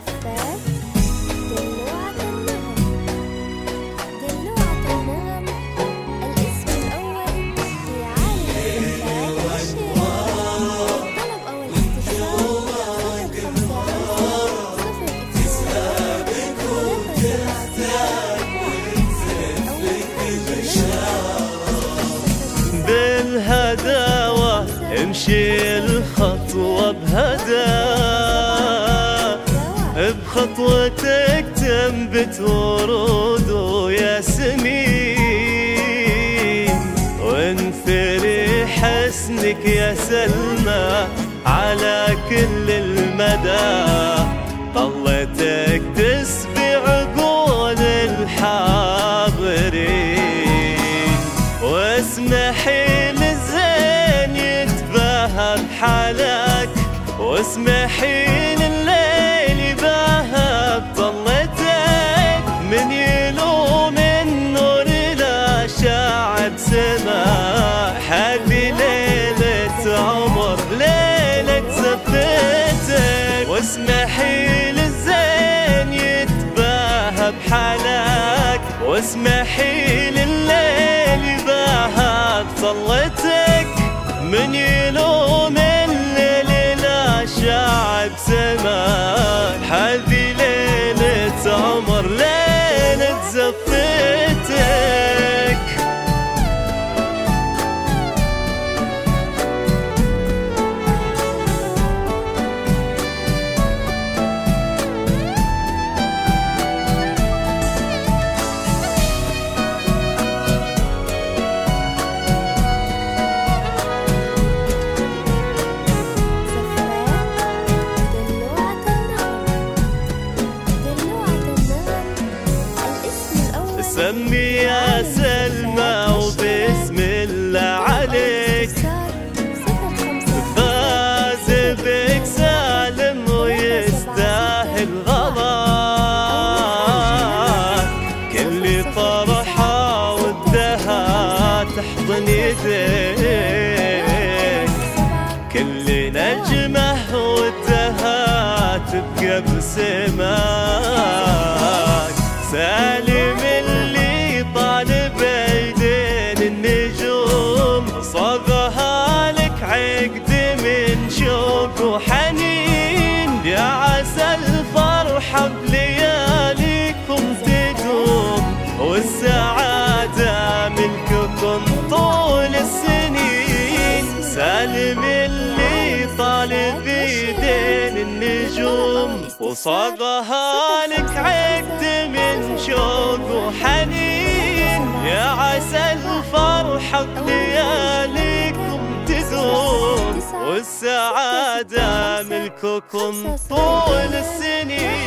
زفات دلوعة النغم. دلوعة النغم الاسم الأول في عالم الزفات والشعر. الطلب أو الاستفسار 05 بالهداوة امشي الخطوة بهداوة، بخطوتك تنبت ورود وياسمين، وانثري حسنك يا سلمى على كل المدى، طلتك تسبي عقول الحاضرين، واسمحي للزين يتباهى بحالك، واسمحي لليل يباهى بطلتك، من يلوم النور لا شاعب سما، هذه ليلة عمر ليلة زفتك، واسمحي للزين يتباهى بحالك، واسمحي لليل يباهى بطلتك، من يلوم الليل لا شاعب سما، هذه ليلة عمر ليلة زفتك. سمي يا سلمى وبسم الله عليك، فاز بك سالم ويستاهل غلاك، كل فرحة ودها تحضن يديك، كل نجمة ودها تبقى بسماك، سالم اللي طالب ايدين النجوم، صاغها لك عقد من شوق وحنين، يا عسى الفرحة بلياليكم تدوم، والسعادة ملككم طول السنين، سالم اللي طالب ايدين النجوم، وصاغها لك عقد من شوق وحنين، يا عسى الفرحة بلياليكم تدوم، والسعادة ملككم طول السنين.